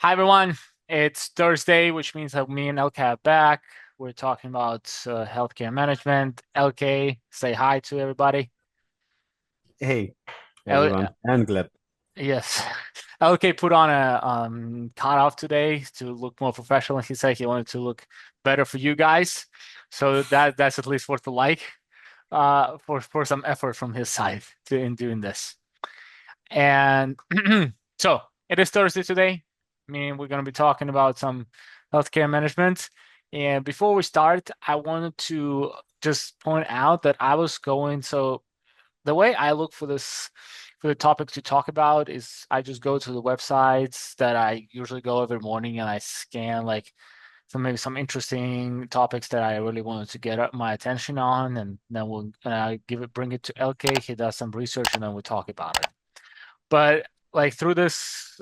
Hi everyone. It's Thursday, which means that me and LK are back. We're talking about healthcare management. LK, say hi to everybody. Hey, L everyone, and Gleb. yes, LK put on a cutoff today to look more professional. He said he wanted to look better for you guys, so that's at least worth a like. For some effort from his side in doing this. And so it is Thursday today. I mean, we're going to be talking about some healthcare management. And before we start, I wanted to just point out that I was going, so the way I look for for the topic to talk about is I just go to the websites that I usually go every morning and I scan like maybe some interesting topics that I really wanted to get my attention on. And then bring it to LK. He does some research and then we talk about it. But like through this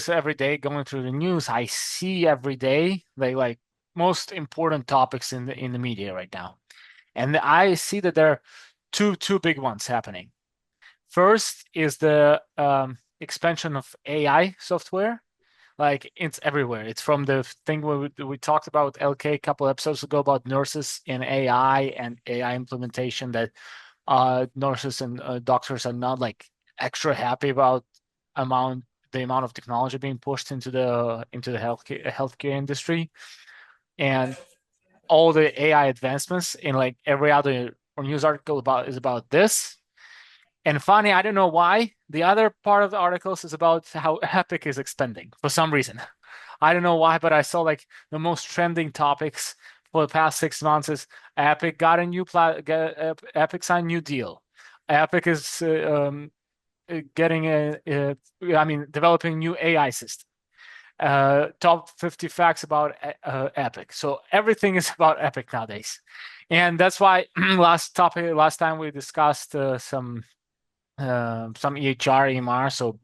every day going through the news, I see every day like most important topics in the media right now. And I see that there are two big ones happening. First is the expansion of AI software. Like it's everywhere. It's from the thing we talked about LK a couple episodes ago about nurses in AI and AI implementation that nurses and doctors are not like extra happy about amount the amount of technology being pushed into the healthcare industry, and all the AI advancements in like every other news article about is about this. And funny, I don't know why. The other part of the articles is about how Epic is expanding for some reason. I don't know why, but I saw like the most trending topics for the past 6 months is Epic got a Epic signed new deal. Epic is getting I mean, developing new AI system. Top 50 facts about Epic. So everything is about Epic nowadays, and that's why last time we discussed some EHR, EMR, so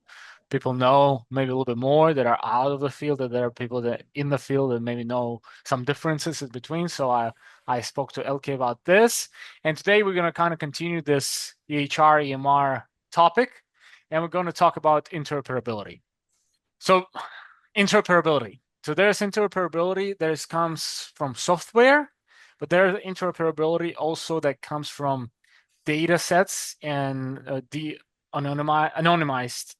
people know maybe a little bit more that are out of the field, that there are people that in the field that maybe know some differences in between. So I spoke to LK about this, and today we're going to kind of continue this EHR, EMR topic, and we're going to talk about interoperability. So interoperability. So there's interoperability. There's comes from software, but there's interoperability also that comes from data sets and anonymized,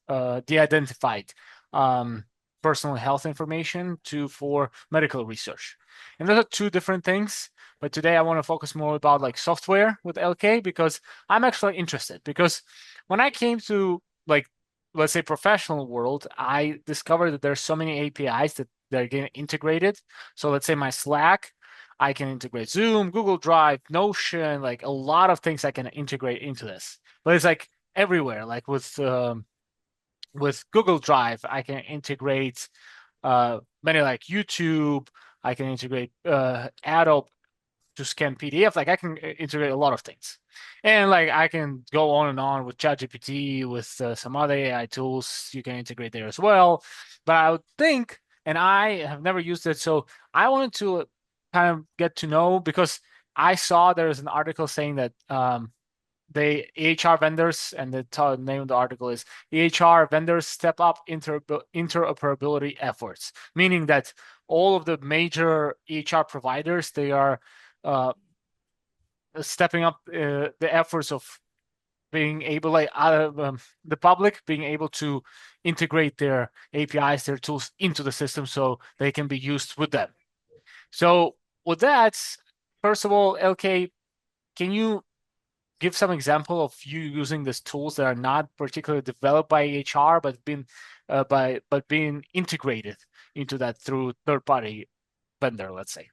de-identified um, personal health information for medical research. And those are two different things. But today I want to focus more about like software with LK because I'm actually interested. Because when I came to like let's say professional world, I discovered that there's so many APIs that they're getting integrated. So let's say my Slack, I can integrate Zoom, Google Drive, Notion, like a lot of things I can integrate into this. But it's like everywhere. Like with Google Drive, I can integrate many like YouTube. I can integrate Adobe to scan PDF. Like I can integrate a lot of things, and like I can go on and on with ChatGPT, with some other AI tools you can integrate there as well. But I would think, and I have never used it, so I wanted to kind of get to know because I saw there is an article saying that the EHR vendors, and the name of the article is EHR vendors step up interoperability efforts, meaning that all of the major EHR providers, they are uh, stepping up the efforts of being able, like the public being able to integrate their APIs, their tools into the system so they can be used with them. So with that, first of all, LK, can you give some example of you using these tools that are not particularly developed by HR but being integrated into that through third party vendor, let's say?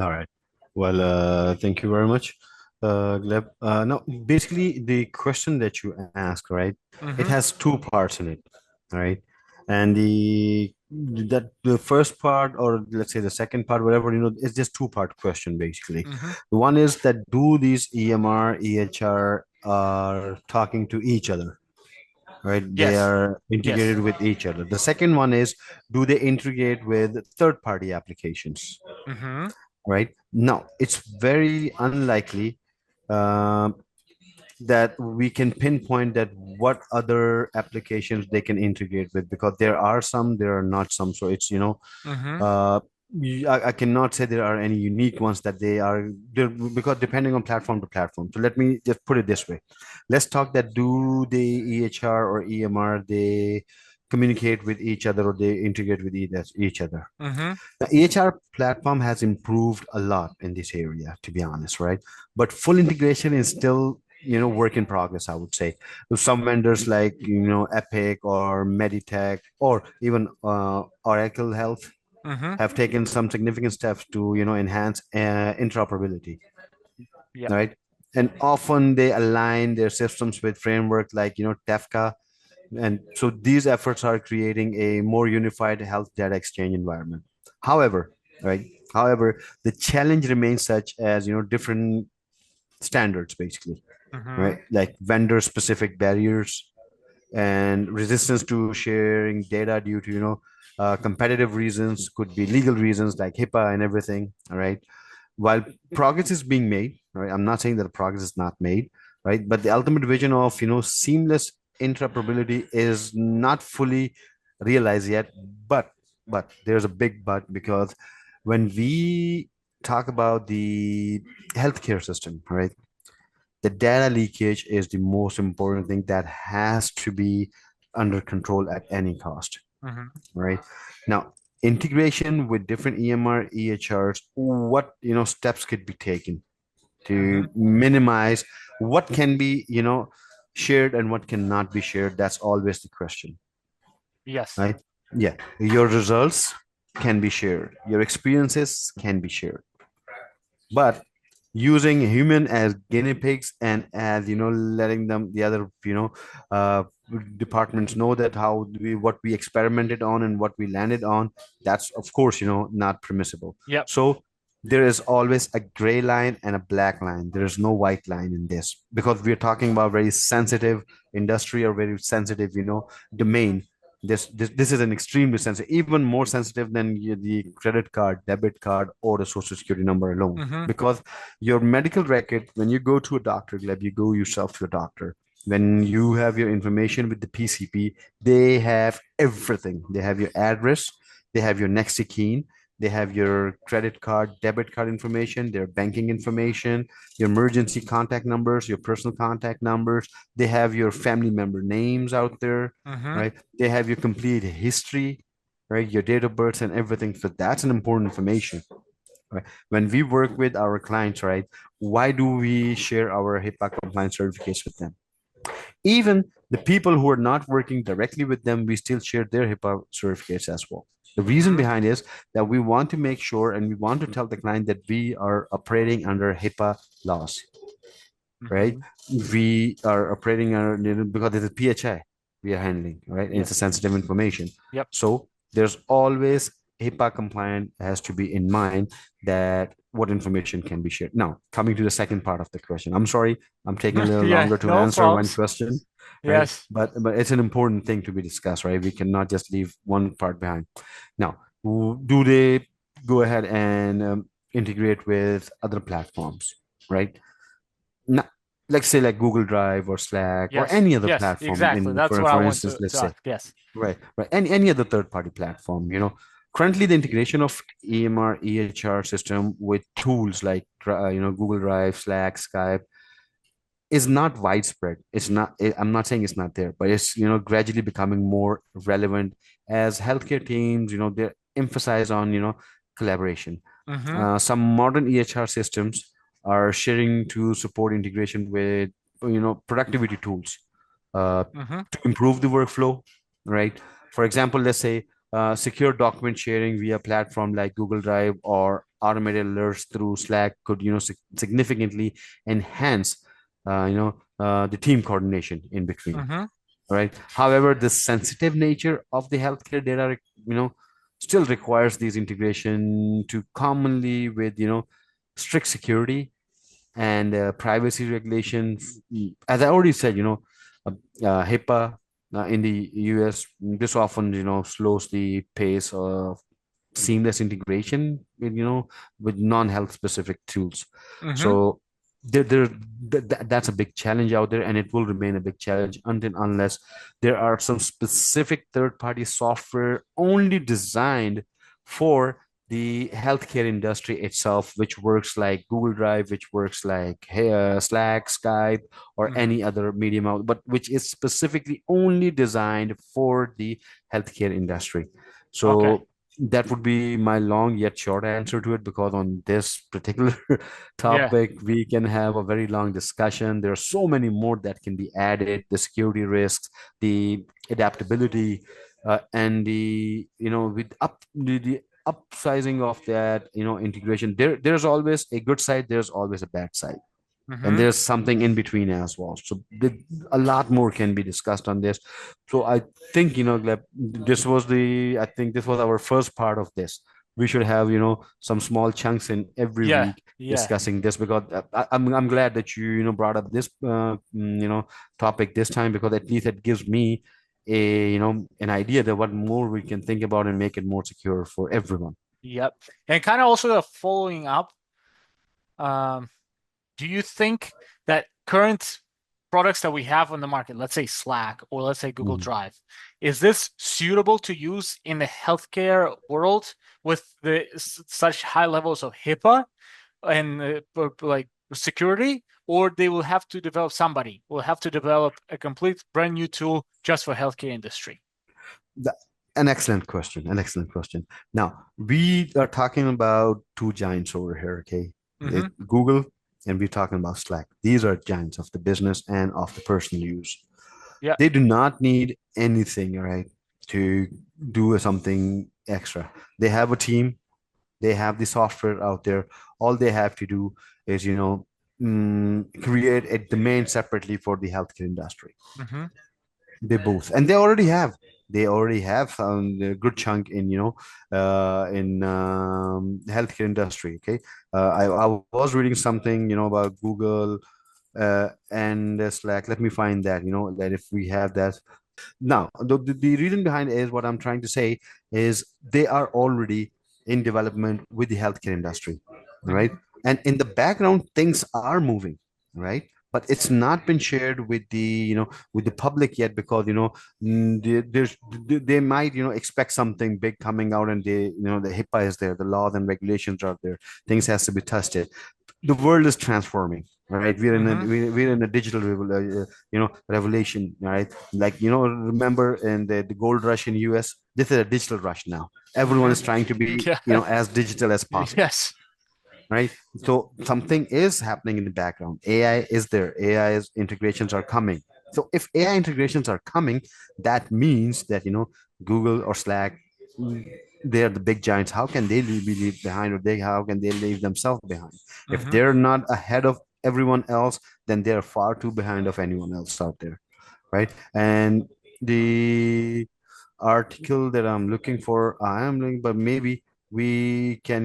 All right. Well, thank you very much, Gleb. Now, basically, the question that you ask, right, it Mm-hmm. has two parts in it, right? And the first part, or let's say the second part, whatever, it's just two-part question, basically. Mm-hmm. One is that do these EMR, EHR are talking to each other, right? They Yes. are Yes. integrated with each other. The second one is, do they integrate with third-party applications? Mm-hmm. Right now, it's very unlikely. um that we can pinpoint that what other applications they can integrate with, because there are some, there are not some. So it's, Mm-hmm. uh, I cannot say there are any unique ones that they are there, because depending on platform to platform. So let me just put it this way. Let's talk that do the EHR or EMR, they communicate with each other or they integrate with each other. Mm-hmm. The EHR platform has improved a lot in this area, to be honest, right? But full integration is still, work in progress, I would say. Some vendors like, Epic or Meditech or even Oracle Health Mm-hmm. have taken some significant steps to, enhance interoperability, Yep. right? And often they align their systems with framework like, TEFCA. And so these efforts are creating a more unified health data exchange environment. However, right? However, the challenge remains such as, different standards basically, Mm-hmm. right? Like vendor specific barriers and resistance to sharing data due to, competitive reasons, could be legal reasons like HIPAA and everything. All right. While progress is being made, right? I'm not saying that progress is not made, right? But the ultimate vision of, seamless interoperability is not fully realized yet. But there's a big but, because when we talk about the healthcare system, right? The data leakage is the most important thing that has to be under control at any cost, Mm-hmm. right? Now, integration with different EMR, EHRs, what steps could be taken Mm-hmm. to minimize what can be shared and what cannot be shared. That's always the question, Yes. right? Yeah, your results can be shared, your experiences can be shared, but using human as guinea pigs and as letting them the other uh, departments know that how we what we experimented on and what we landed on, that's of course not permissible. Yep. So there is always a gray line and a black line. There is no white line in this, because we're talking about very sensitive industry or very sensitive domain. This is an extremely sensitive, even more sensitive than the credit card, debit card, or the social security number alone, Mm-hmm. because your medical record, when you go to a doctor, Gleb, you go yourself to a doctor. When you have your information with the PCP, they have everything. They have your address, they have your next of kin, they have your credit card, debit card information, their banking information, your emergency contact numbers, your personal contact numbers. They have your family member names out there, Mm-hmm. right? They have your complete history, right? Your date of birth and everything. So that's an important information, right? When we work with our clients, right? Why do we share our HIPAA compliance certificates with them? Even the people who are not working directly with them, we still share their HIPAA certificates as well. The reason Mm-hmm. behind is that we want to make sure and we want to tell the client that we are operating under HIPAA laws, right? Mm-hmm. We are operating under, because it's a PHI we are handling, right? And it's a Yes. sensitive information. Yep. So there's always HIPAA compliant has to be in mind that what information can be shared. Now, coming to the second part of the question, I'm sorry, I'm taking a little Yeah. longer to No answer one problems. question, right? Yes. But it's an important thing to be discussed, right? We cannot just leave one part behind. Now, do they go ahead and integrate with other platforms, right? Not, let's say like Google Drive or Slack or Yes. any other Yes. platform. Exactly. In That's what I for want instance, let's to say, ask. Yes. right, any other third party platform. Currently the integration of EMR EHR system with tools like Google Drive, Slack, Skype is not widespread. It's not. I'm not saying it's not there, but it's gradually becoming more relevant as healthcare teams they emphasize on collaboration. Mm-hmm. Some modern EHR systems are sharing to support integration with productivity tools Mm-hmm. to improve the workflow, right? For example, let's say secure document sharing via platform like Google Drive or automated alerts through Slack could significantly enhance the team coordination in between, Mm-hmm. right? However, the sensitive nature of the healthcare data, still requires these integration to commonly with, strict security and privacy regulations. As I already said, uh, HIPAA in the US, this often, slows the pace of seamless integration with, with non-health specific tools. Mm-hmm. So there that's a big challenge out there, and it will remain a big challenge until unless there are some specific third-party software only designed for the healthcare industry itself, which works like Google Drive, which works like Slack, Skype, or Hmm. any other medium out, but which is specifically only designed for the healthcare industry. Okay. So that would be my long yet short answer to it, because on this particular Yeah. topic, we can have a very long discussion. There are so many more that can be added: the security risks, the adaptability, and with the upsizing of that, integration. There's always a good side. There's always a bad side, and Hmm. there's something in between as well. So a lot more can be discussed on this. So I think, Gleb, I think this was our first part of this. We should have, some small chunks in every Yeah. week Yeah. discussing this, because I'm glad that brought up this topic this time, because at least it gives me an idea that what more we can think about and make it more secure for everyone. Yep. And kind of also following up, um, do you think that current products that we have on the market, let's say Slack or let's say Google Mhm. Drive, is this suitable to use in the healthcare world with such high levels of HIPAA and like security, or they will have to develop somebody will have to develop a complete brand new tool just for healthcare industry? That, an excellent question. An excellent question. Now, we are talking about two giants over here, okay? Hmm. Google, and we're talking about Slack. These are giants of the business and of the personal use. Yeah. They do not need anything, all right, to do something extra. They have a team, they have the software out there. All they have to do is, create a domain separately for the healthcare industry. Hmm. They both, and they already have a good chunk in healthcare industry. Okay, I was reading something about Google and Slack. Let me find that. That if we have that now, the reason behind it is what I'm trying to say is they are already in development with the healthcare industry, right? Hmm. And in the background, things are moving, right? But it's not been shared with the public yet, because they might expect something big coming out, and the HIPAA is there, the laws and regulations are there, things has to be tested. The world is transforming, right? Hmm. We're in a digital revelation, right? Like, remember in the gold rush in US, this is a digital rush now. Everyone Hmm. is trying to be Yeah. as digital as possible, Yes. right? So something is happening in the background. AI is there. AI's integrations are coming. So if AI integrations are coming, that means that Google or Slack, they're the big giants. How can they be leave behind, or how can they leave themselves behind? If Hmm. they're not ahead of everyone else, then they're far too behind of anyone else out there, right? And the article that I'm looking for, I am looking, but maybe we can,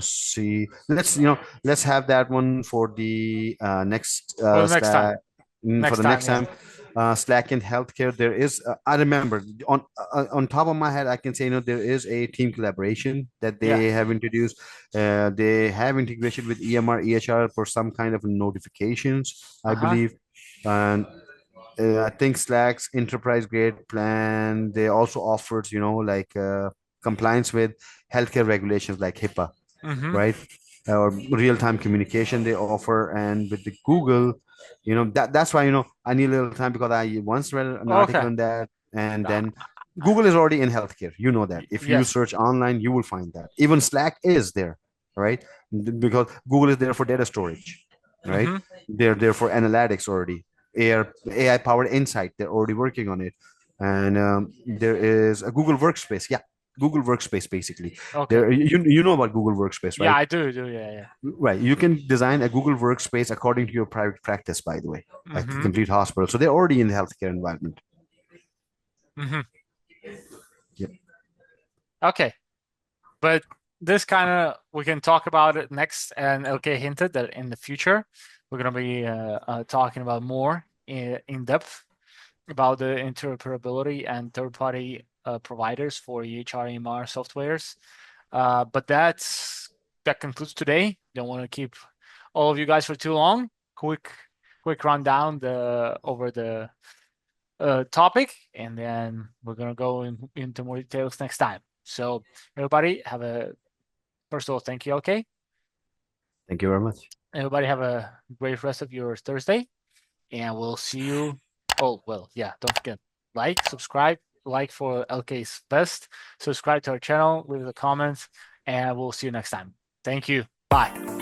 see. Let's have that one for the next For the next time. Slack. For Next the time. next Yeah. time, Slack in healthcare. There is, I remember on top of my head, I can say, there is a team collaboration that Yeah. they have introduced. They have integration with EMR, EHR for some kind of notifications, I Uh-huh. believe. And I think Slack's enterprise grade plan, they also offers, like compliance with healthcare regulations like HIPAA, Hmm. right? Or real-time communication they offer. And with the Google, that's why, I need a little time, because I once read an article Okay. on that. And Ah, then Google is already in healthcare. You know that. If you yes. search online, you will find that. Even Slack is there, right? Because Google is there for data storage, right? Hmm. They're there for analytics already. AI powered insight, they're already working on it. And there is a Google Workspace. Yeah, Google Workspace basically. Okay. There, you know about Google Workspace, Yeah, right? I do. Yeah, yeah. Right. You can design a Google Workspace according to your private practice, by the way, like the Hmm. complete hospital. So they're already in the healthcare environment. Hmm. Yep. Okay. But this kind of we can talk about it next, and LK hinted that in the future we're gonna be talking about more in depth about the interoperability and third-party providers for EHR EMR softwares. But that concludes today. Don't want to keep all of you guys for too long. Quick rundown over the topic, and then we're gonna go into more details next time. So everybody first of all, thank you, okay? Thank you very much. Everybody have a great rest of your Thursday, and we'll see you. Oh, well, yeah, don't forget, subscribe, like for LK's best, subscribe to our channel, leave the comments, and we'll see you next time. Thank you. Bye.